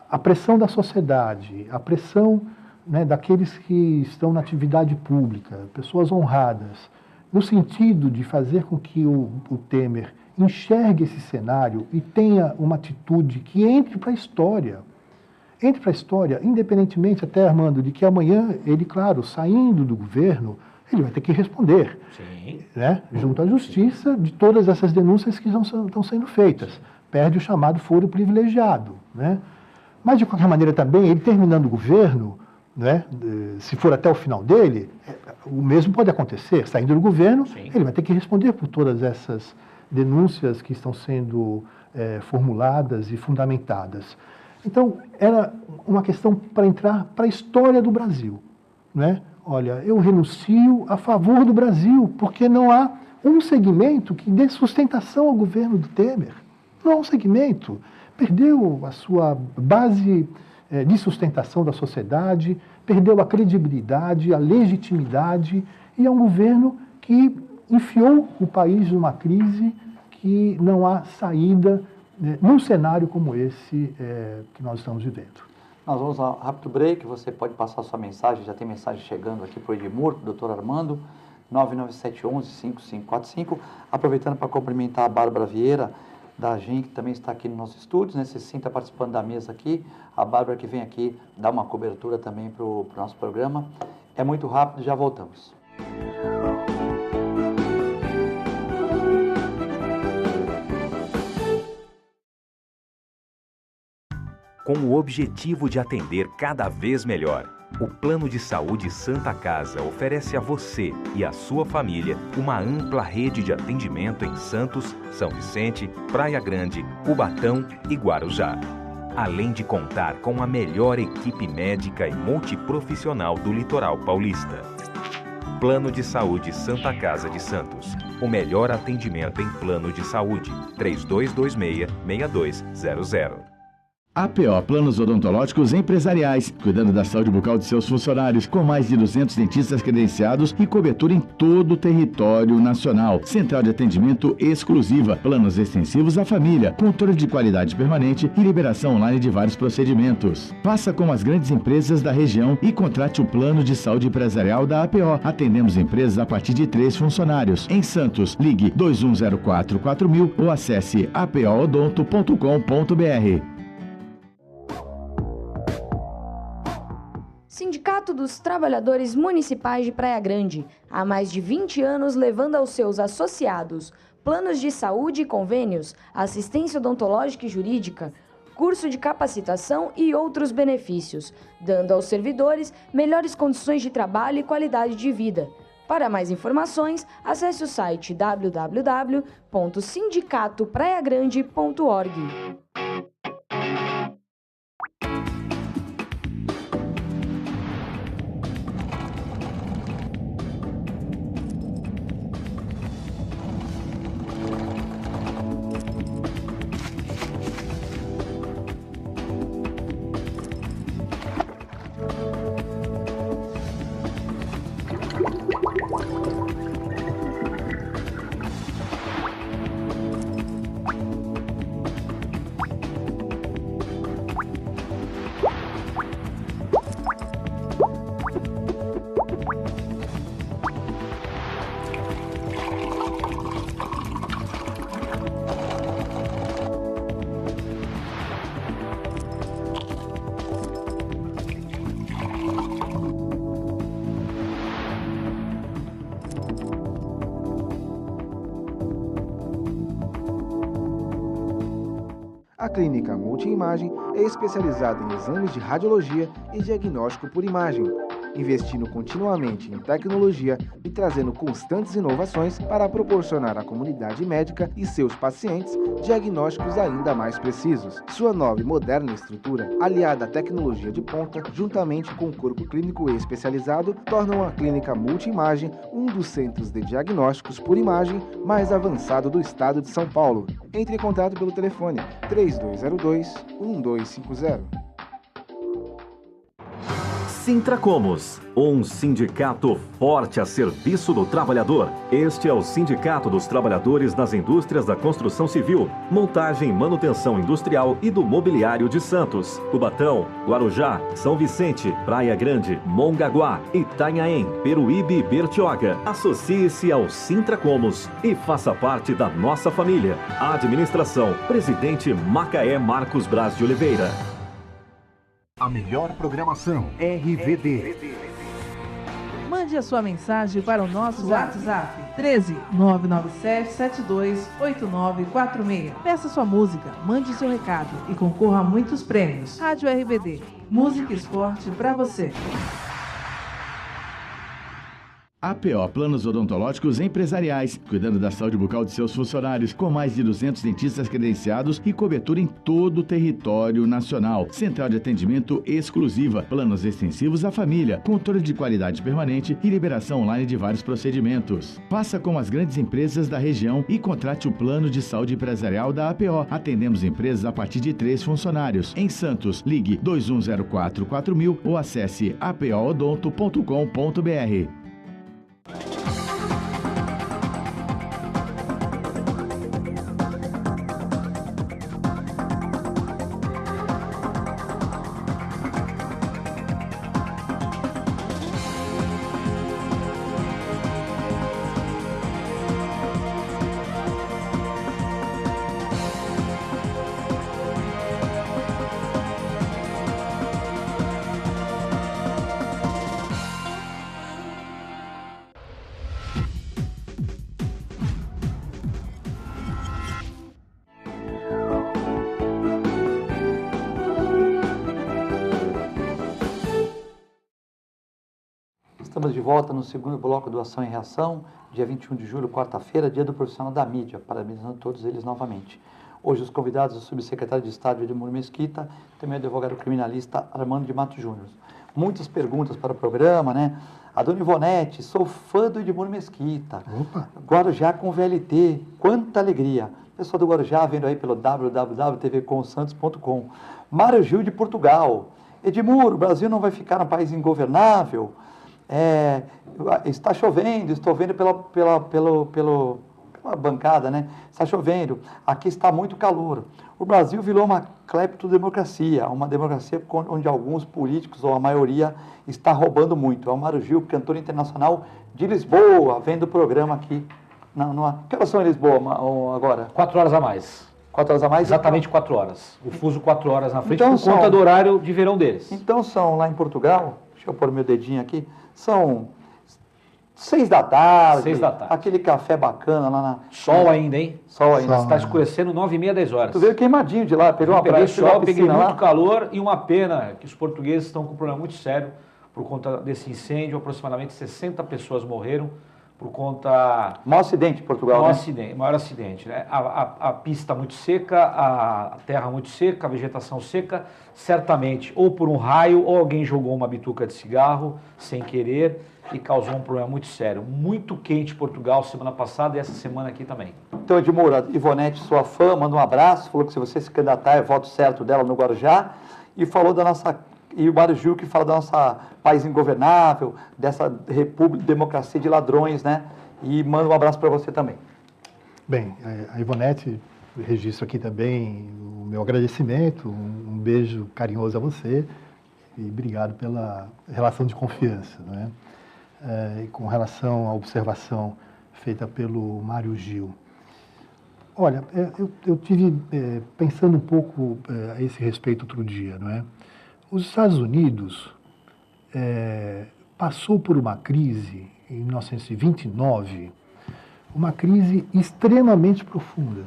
a pressão da sociedade, a pressão, né, daqueles que estão na atividade pública, pessoas honradas, no sentido de fazer com que o Temer enxergue esse cenário e tenha uma atitude que entre para a história. Entre para a história, independentemente até, Armando, de que amanhã ele, claro, saindo do governo, ele vai ter que responder. Sim. Né, junto à justiça de todas essas denúncias que estão sendo feitas. Perde o chamado foro privilegiado. Né? Mas, de qualquer maneira, também, ele terminando o governo, né, se for até o final dele, o mesmo pode acontecer. Saindo do governo, Sim. ele vai ter que responder por todas essas denúncias que estão sendo formuladas e fundamentadas. Então, era uma questão para entrar para a história do Brasil. Né? Olha, eu renuncio a favor do Brasil, porque não há um segmento que dê sustentação ao governo do Temer. Não há um segmento. Perdeu a sua base de sustentação da sociedade, perdeu a credibilidade, a legitimidade, e é um governo que enfiou o país numa crise que não há saída num cenário como esse que nós estamos vivendo. Nós vamos a um rápido break, você pode passar sua mensagem, já tem mensagem chegando aqui para o Edmur, para o doutor Armando, 99711-5545, aproveitando para cumprimentar a Bárbara Vieira, da GEM, que também está aqui nos nossos estúdios, né? Você se sinta participando da mesa aqui, a Bárbara que vem aqui dar uma cobertura também para o nosso programa. É muito rápido, já voltamos. Com o objetivo de atender cada vez melhor, o Plano de Saúde Santa Casa oferece a você e a sua família uma ampla rede de atendimento em Santos, São Vicente, Praia Grande, Cubatão e Guarujá. Além de contar com a melhor equipe médica e multiprofissional do litoral paulista. Plano de Saúde Santa Casa de Santos. O melhor atendimento em plano de saúde. 3226-6200. APO Planos Odontológicos Empresariais, cuidando da saúde bucal de seus funcionários, com mais de 200 dentistas credenciados e cobertura em todo o território nacional. Central de atendimento exclusiva, planos extensivos à família, controle de qualidade permanente e liberação online de vários procedimentos. Faça como as grandes empresas da região e contrate o plano de saúde empresarial da APO. Atendemos empresas a partir de 3 funcionários. Em Santos, ligue 2104-4000 ou acesse apoodonto.com.br. Sindicato dos Trabalhadores Municipais de Praia Grande, há mais de 20 anos levando aos seus associados planos de saúde e convênios, assistência odontológica e jurídica, curso de capacitação e outros benefícios, dando aos servidores melhores condições de trabalho e qualidade de vida. Para mais informações, acesse o site www.sindicatopraiagrande.org. A Clínica Multiimagem é especializada em exames de radiologia e diagnóstico por imagem. investindo continuamente em tecnologia e trazendo constantes inovações para proporcionar à comunidade médica e seus pacientes diagnósticos ainda mais precisos. Sua nova e moderna estrutura, aliada à tecnologia de ponta, juntamente com o corpo clínico especializado, tornam a clínica Multimagem um dos centros de diagnósticos por imagem mais avançado do estado de São Paulo. Entre em contato pelo telefone 3202-1250. Sintracomos, um sindicato forte a serviço do trabalhador. Este é o Sindicato dos Trabalhadores das Indústrias da Construção Civil, Montagem e Manutenção Industrial e do Mobiliário de Santos, Cubatão, Guarujá, São Vicente, Praia Grande, Mongaguá, Itanhaém, Peruíbe e Bertioga. Associe-se ao Sintracomos e faça parte da nossa família. Administração, Presidente Macaé Marcos Braz de Oliveira. A melhor programação, RVD. Mande a sua mensagem para o nosso WhatsApp 13 997 72 8946. Peça sua música, mande seu recado e concorra a muitos prêmios. Rádio RBD, música e esporte para você. APO Planos Odontológicos Empresariais, cuidando da saúde bucal de seus funcionários, com mais de 200 dentistas credenciados e cobertura em todo o território nacional. Central de atendimento exclusiva, planos extensivos à família, controle de qualidade permanente e liberação online de vários procedimentos. Faça com as grandes empresas da região e contrate o plano de saúde empresarial da APO. Atendemos empresas a partir de 3 funcionários. Em Santos, ligue 2104-4000 ou acesse apoodonto.com.br. Estamos de volta no segundo bloco do Ação e Reação, dia 21 de julho, quarta-feira, dia do profissional da mídia, parabenizando todos eles novamente. Hoje os convidados, o subsecretário de Estado Edmundo Mesquita, também o advogado criminalista Armando de Matos Júnior. Muitas perguntas para o programa, né? A dona Ivonete, sou fã do Edmundo Mesquita. Opa. Guarujá com VLT, quanta alegria. Pessoal do Guarujá vendo aí pelo www.tvcomsantos.com. Mário Gil de Portugal. Edmundo, o Brasil não vai ficar um país ingovernável? Está chovendo, estou vendo pela bancada, né? Está chovendo, aqui está muito calor. O Brasil virou uma cleptodemocracia, uma democracia onde alguns políticos, ou a maioria, está roubando muito. É o Mário Gil, cantor internacional de Lisboa, vendo o programa aqui. Que horas são em Lisboa agora? 4 horas a mais. 4 horas a mais? Exatamente 4 horas. O fuso 4 horas na frente, Então por conta do horário de verão deles. Então são lá em Portugal, deixa eu pôr meu dedinho aqui, são 6 da tarde. 6 da tarde. Aquele café bacana lá na... Sol ainda, hein? Sol ainda. Está escurecendo 9h30, 10 horas. Tu veio queimadinho de lá, pegou uma Peguei praia, sol, peguei muito lá. calor e uma pena que os portugueses estão com um problema muito sério por conta desse incêndio. Aproximadamente 60 pessoas morreram por conta... Maior acidente em Portugal, né? Maior acidente, né? A pista muito seca, a terra muito seca, a vegetação seca, certamente ou por um raio ou alguém jogou uma bituca de cigarro sem querer e causou um problema muito sério. Muito quente Portugal semana passada e essa semana aqui também. Então, Edmundo, a Ivonete, sua fã, manda um abraço, falou que se você se candidatar é voto certo dela no Guarujá e falou da nossa... E o Mário Gil que fala da nossa país ingovernável, dessa república, democracia de ladrões, né? E manda um abraço para você também. Bem, a Ivonete, registro aqui também o meu agradecimento, um beijo carinhoso a você e obrigado pela relação de confiança, né? E com relação à observação feita pelo Mário Gil. Olha, eu tive pensando um pouco a esse respeito outro dia, não é? Os Estados Unidos passou por uma crise em 1929, uma crise extremamente profunda.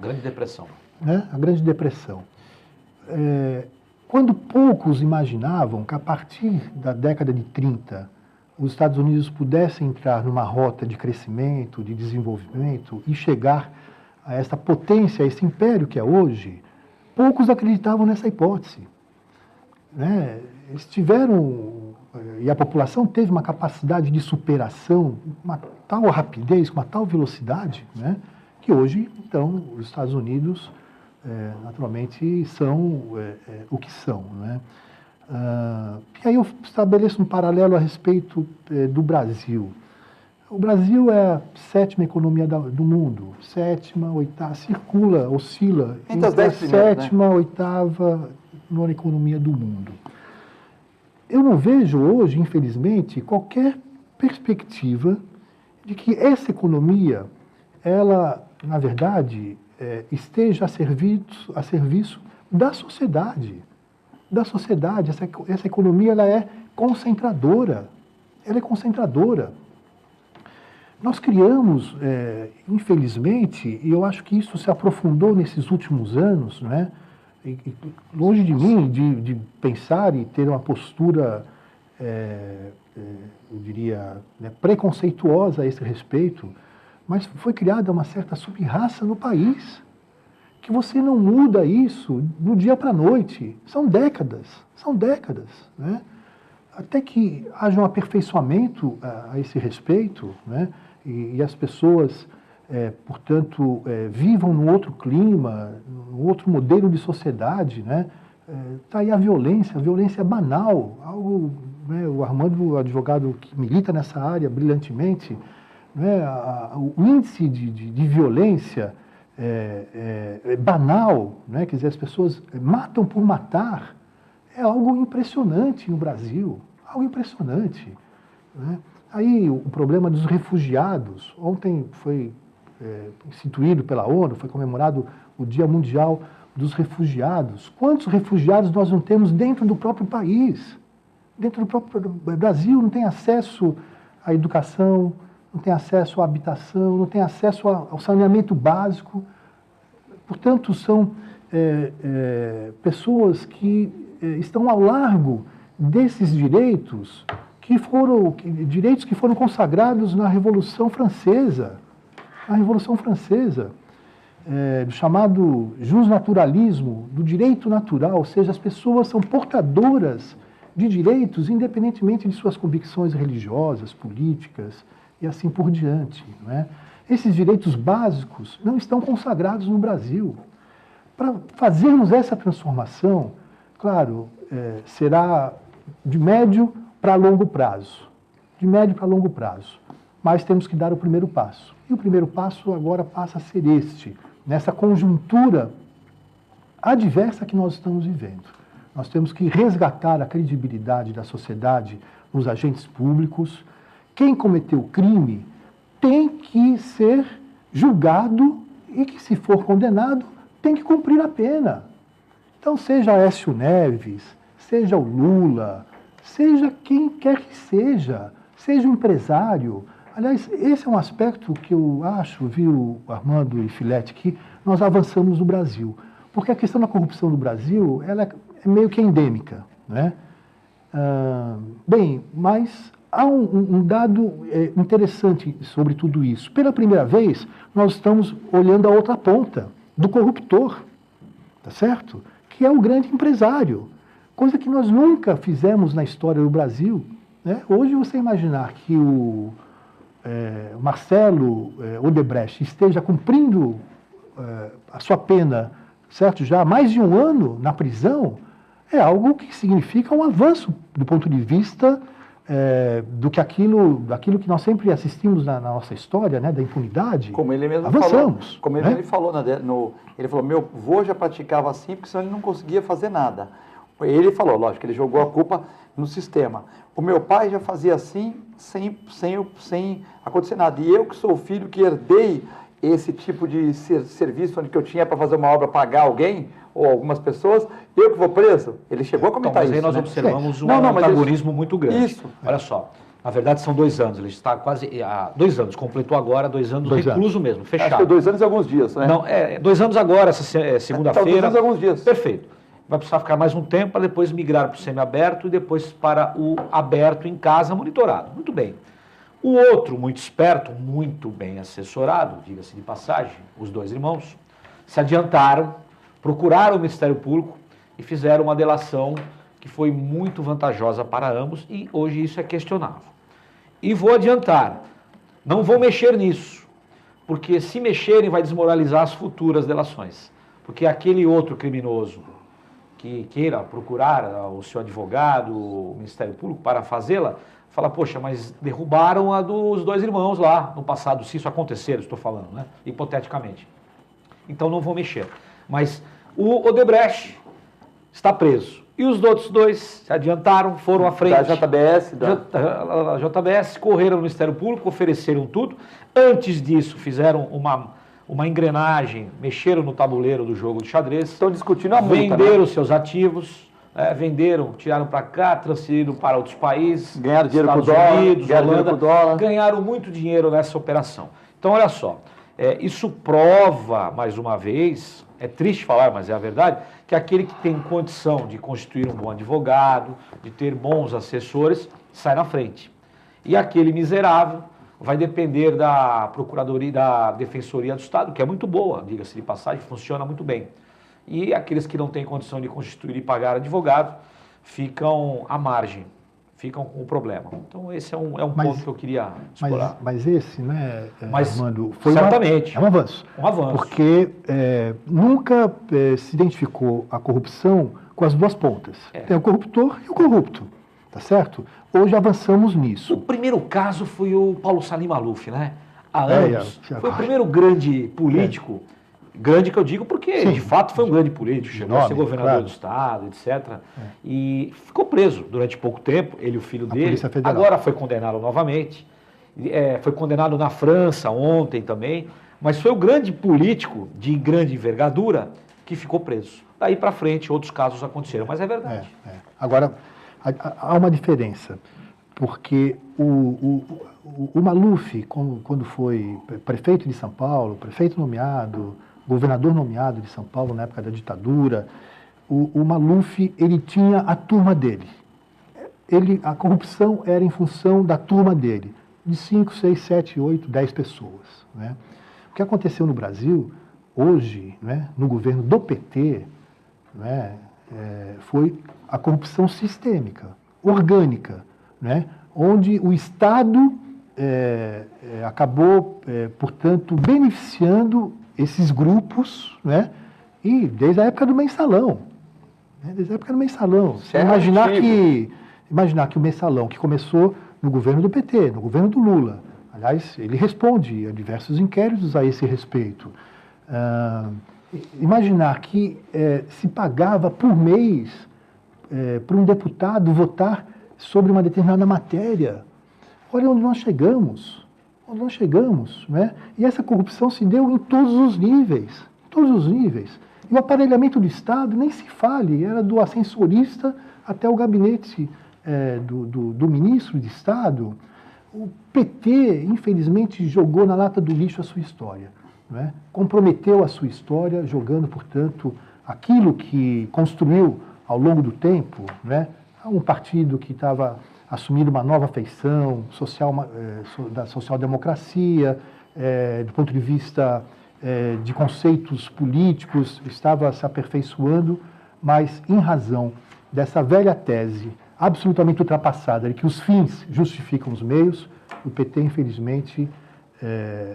Grande Depressão. Né? A Grande Depressão. Quando poucos imaginavam que a partir da década de 30 os Estados Unidos pudessem entrar numa rota de crescimento, de desenvolvimento e chegar a essa potência, a esse império que é hoje, poucos acreditavam nessa hipótese. Né? Eles tiveram, e a população teve uma capacidade de superação, uma tal rapidez, uma tal velocidade, né? Que hoje, então, os Estados Unidos, naturalmente, são o que são. Né? E aí eu estabeleço um paralelo a respeito do Brasil. O Brasil é a 7ª economia do mundo, 7ª, 8ª, oscila entre a 7ª, 8ª, 9ª economia do mundo. Eu não vejo hoje, infelizmente, qualquer perspectiva de que essa economia, ela, na verdade, esteja a serviço da sociedade. Da sociedade. Essa economia ela é concentradora. Ela é concentradora. Nós criamos, infelizmente, e eu acho que isso se aprofundou nesses últimos anos, né? Longe de mim de pensar e ter uma postura, eu diria, né, preconceituosa a esse respeito, mas foi criada uma certa sub-raça no país, que você não muda isso do dia para a noite. São décadas, né? Até que haja um aperfeiçoamento a esse respeito, né? E as pessoas, portanto, vivam num outro clima, num outro modelo de sociedade, né? Tá aí a violência banal, algo, né? O Armando, o advogado que milita nessa área brilhantemente, né? O índice de violência banal, né? Quer dizer, as pessoas matam por matar, é algo impressionante no Brasil, algo impressionante, né? Aí o problema dos refugiados, ontem foi instituído pela ONU, foi comemorado o Dia Mundial dos Refugiados. Quantos refugiados nós não temos dentro do próprio país? Dentro do próprio Brasil não tem acesso à educação, não tem acesso à habitação, não tem acesso ao saneamento básico. Portanto, são pessoas que estão ao largo desses direitos que foram consagrados na Revolução Francesa. A Revolução Francesa, do chamado justnaturalismo, do direito natural, ou seja, as pessoas são portadoras de direitos independentemente de suas convicções religiosas, políticas e assim por diante. Né? Esses direitos básicos não estão consagrados no Brasil. Para fazermos essa transformação, claro, será de médio para longo prazo. De médio para longo prazo. Mas temos que dar o primeiro passo. E o primeiro passo agora passa a ser este, nessa conjuntura adversa que nós estamos vivendo. Nós temos que resgatar a credibilidade da sociedade nos agentes públicos. Quem cometeu crime tem que ser julgado e que, se for condenado, tem que cumprir a pena. Então, seja Aécio Neves, seja o Lula, seja quem quer que seja um empresário. Aliás, esse é um aspecto que eu acho, viu, Armando e Filete, que nós avançamos no Brasil. Porque a questão da corrupção no Brasil, ela é meio que endêmica, né? Bem, mas há um dado interessante sobre tudo isso. Pela primeira vez, nós estamos olhando a outra ponta do corruptor, tá certo? Que é o grande empresário, coisa que nós nunca fizemos na história do Brasil, né? Hoje, você imaginar que o Marcelo Odebrecht esteja cumprindo a sua pena, certo? Já há mais de um ano na prisão, é algo que significa um avanço do ponto de vista daquilo que nós sempre assistimos na nossa história, né, da impunidade. Como ele mesmo avançamos, falou. Como ele falou, ele falou, meu avô já praticava assim, porque senão ele não conseguia fazer nada. Ele falou, lógico, ele jogou a culpa no sistema. O meu pai já fazia assim, sem acontecer nada. E eu, que sou o filho que herdei esse tipo de serviço onde que eu tinha para fazer uma obra, pagar alguém, ou algumas pessoas, eu que vou preso. Ele chegou a comentar isso. Mas aí nós observamos um antagonismo muito grande. Isso. Olha só, na verdade são 2 anos, ele está quase há 2 anos, completou agora 2 anos recluso mesmo, fechado. Acho que 2 anos e alguns dias, né? Não, 2 anos agora, essa segunda-feira. 2 anos e alguns dias. Perfeito. vai precisar ficar mais um tempo para depois migrar para o semiaberto e depois para o aberto em casa monitorado. Muito bem. O outro, muito esperto, muito bem assessorado, diga-se de passagem, os dois irmãos, se adiantaram, procuraram o Ministério Público e fizeram uma delação que foi muito vantajosa para ambos e hoje isso é questionável. E vou adiantar, não vou mexer nisso, porque se mexerem vai desmoralizar as futuras delações. Porque aquele outro criminoso que queira procurar o seu advogado, o Ministério Público para fazê-la, fala, poxa, mas derrubaram a dos dois irmãos lá no passado, se isso acontecer, estou falando, né? Hipoteticamente. Então não vou mexer. Mas o Odebrecht está preso. E os outros dois se adiantaram, foram à frente. Da JBS? A JBS, correram no Ministério Público, ofereceram tudo. Antes disso, fizeram uma engrenagem, mexeram no tabuleiro do jogo de xadrez. Estão discutindo a multa, venderam seus ativos, venderam, tiraram para cá, transferiram para outros países. Ganharam dinheiro com o Estados dólar, Unidos, Holanda, ganharam muito dinheiro nessa operação. Então, olha só, isso prova, mais uma vez, é triste falar, mas é a verdade, que aquele que tem condição de constituir um bom advogado, de ter bons assessores, sai na frente. E aquele miserável vai depender da Procuradoria, da Defensoria do Estado, que é muito boa, diga-se de passagem, funciona muito bem. E aqueles que não têm condição de constituir e pagar advogado ficam à margem, ficam com o problema. Então esse é um ponto que eu queria explorar. Mas esse, né, mas, Armando, foi certamente, é um avanço. Um avanço. Porque nunca se identificou a corrupção com as duas pontas. Tem o corruptor e o corrupto, tá certo? Hoje avançamos nisso. O primeiro caso foi o Paulo Salim Maluf, né? Há anos. Foi o primeiro grande político, grande que eu digo porque, de fato, foi um grande político, chegou a ser governador do Estado, etc. E ficou preso durante pouco tempo, ele e o filho dele. Agora foi condenado novamente. Foi condenado na França ontem também. Mas foi o grande político de grande envergadura que ficou preso. Daí para frente, outros casos aconteceram, mas é verdade. Agora, há uma diferença, porque o Maluf, quando foi prefeito de São Paulo, prefeito nomeado, governador nomeado de São Paulo na época da ditadura, o Maluf, ele tinha a turma dele. A corrupção era em função da turma dele, de 5, 6, 7, 8, 10 pessoas. Né? O que aconteceu no Brasil, hoje, né, no governo do PT, né, foi a corrupção sistêmica, orgânica, né, onde o Estado acabou, portanto, beneficiando esses grupos, né, e desde a época do mensalão. Desde a época do mensalão. Imaginar que o mensalão, que começou no governo do PT, no governo do Lula, aliás, ele responde a diversos inquéritos a esse respeito. Imaginar que se pagava por mês para um deputado votar sobre uma determinada matéria. Olha onde nós chegamos. Né? E essa corrupção se deu em todos os níveis. E o aparelhamento do Estado, nem se fale, era do ascensorista até o gabinete do ministro de Estado. O PT, infelizmente, jogou na lata do lixo a sua história. Né? Comprometeu a sua história, jogando, portanto, aquilo que construiu ao longo do tempo, né? Um partido que estava assumindo uma nova feição da social-democracia, do ponto de vista de conceitos políticos, estava se aperfeiçoando, mas em razão dessa velha tese absolutamente ultrapassada de que os fins justificam os meios, o PT, infelizmente,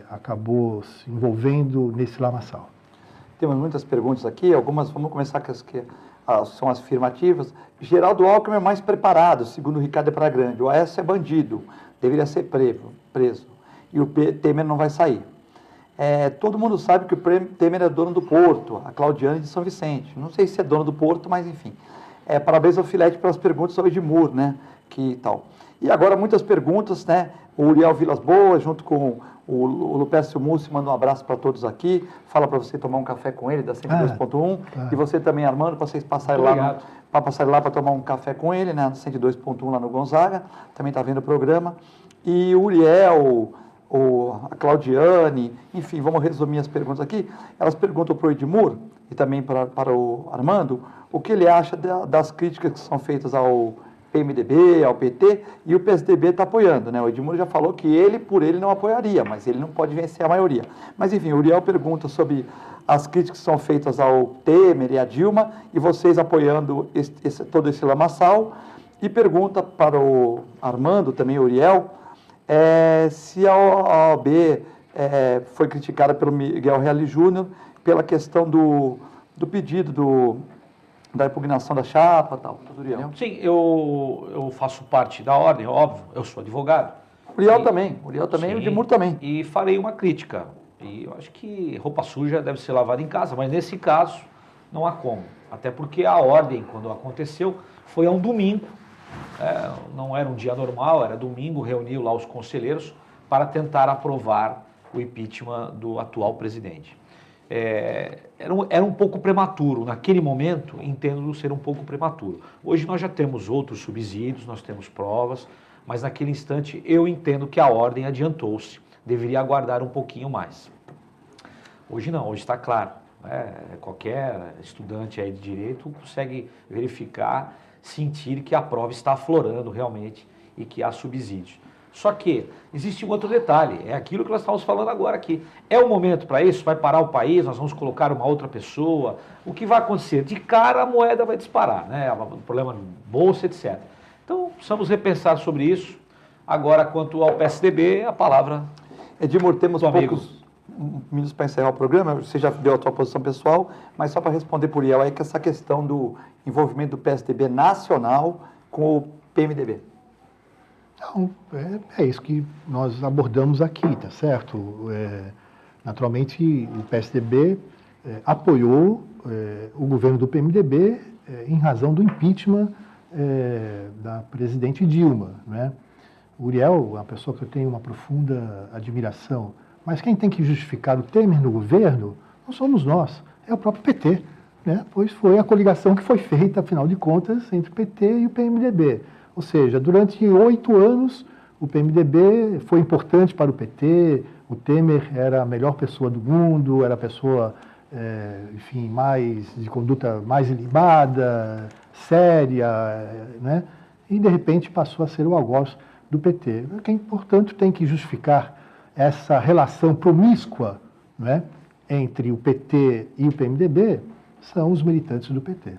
acabou se envolvendo nesse lamaçal. Temos muitas perguntas aqui, algumas vamos começar com as que são as afirmativas. Geraldo Alckmin é mais preparado, segundo o Ricardo Pragrande. O Aécio é bandido, deveria ser preso. E o Temer não vai sair. Todo mundo sabe que o Temer é dono do Porto, a Claudiane de São Vicente. Não sei se é dono do Porto, mas enfim. Parabéns ao Filete pelas perguntas sobre Edmur, né? Que tal. E agora muitas perguntas, né? O Uriel Vilas Boas, junto com o Lupécio Mussi, manda um abraço para todos aqui. Fala para você tomar um café com ele, da 102.1. E você também, Armando, para vocês passarem lá para tomar um café com ele, né? 102.1 lá no Gonzaga. Também está vendo o programa. E o Uriel, a Claudiane, enfim, vamos resumir as perguntas aqui. Elas perguntam para o Edmur e também para o Armando, o que ele acha das críticas que são feitas ao PMDB, ao PT, e o PSDB está apoiando, né? O Edmundo já falou que ele, por ele, não apoiaria, mas ele não pode vencer a maioria. Mas, enfim, o Uriel pergunta sobre as críticas que são feitas ao Temer e à Dilma, e vocês apoiando todo esse lamaçal, e pergunta para o Armando, também o Uriel, se a OAB foi criticada pelo Miguel Reale Júnior pela questão do pedido da impugnação da chapa e tal. Uriel. Sim, eu faço parte da ordem, óbvio, eu sou advogado. Uriel também, e o Edmundo também. E farei uma crítica. E eu acho que roupa suja deve ser lavada em casa, mas nesse caso não há como. Até porque a ordem, quando aconteceu, foi a um domingo. Não era um dia normal, era domingo, reuniu lá os conselheiros para tentar aprovar o impeachment do atual presidente. Era um pouco prematuro, naquele momento entendo ser um pouco prematuro. Hoje nós já temos outros subsídios, nós temos provas, mas naquele instante eu entendo que a ordem adiantou-se, deveria aguardar um pouquinho mais. Hoje não, hoje está claro, qualquer estudante aí de direito consegue verificar, sentir que a prova está aflorando realmente e que há subsídios. Só que existe um outro detalhe, é aquilo que nós estamos falando agora aqui. É o momento para isso? Vai parar o país? Nós vamos colocar uma outra pessoa? O que vai acontecer? De cara a moeda vai disparar, né? O problema de bolsa, etc. Então, precisamos repensar sobre isso. Agora, quanto ao PSDB, a palavra... Edmur, temos poucos minutos para encerrar o programa. Você já deu a sua posição pessoal, mas só para responder por Uriel, que essa questão do envolvimento do PSDB nacional com o PMDB. Não, é isso que nós abordamos aqui, tá certo? Naturalmente, o PSDB apoiou o governo do PMDB em razão do impeachment da presidente Dilma, né? O Uriel é uma pessoa que eu tenho uma profunda admiração, mas quem tem que justificar o Temer no governo não somos nós, é o próprio PT, né? Pois foi a coligação que foi feita, afinal de contas, entre o PT e o PMDB. Ou seja, durante 8 anos, o PMDB foi importante para o PT, o Temer era a melhor pessoa do mundo, era a pessoa, enfim, de conduta mais ilibada, séria, né? E, de repente, passou a ser o algoz do PT. Quem, portanto, tem que justificar essa relação promíscua, né, entre o PT e o PMDB são os militantes do PT.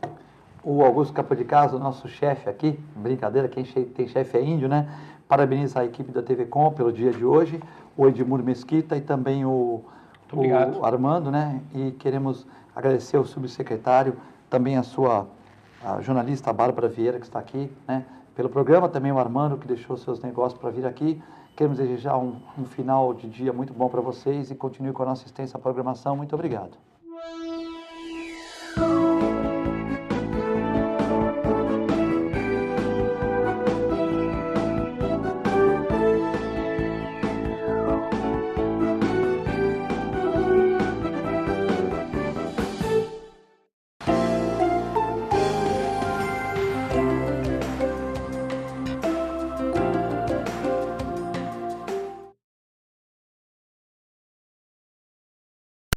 O Augusto Capa de Casa, o nosso chefe aqui, brincadeira, quem tem chefe é índio, né? Parabeniza a equipe da TV Com pelo dia de hoje, o Edmundo Mesquita e também o Armando, né? E queremos agradecer ao subsecretário, também a jornalista Bárbara Vieira, que está aqui, né? Pelo programa, também o Armando, que deixou seus negócios para vir aqui. Queremos desejar um final de dia muito bom para vocês e continue com a nossa assistência à programação. Muito obrigado.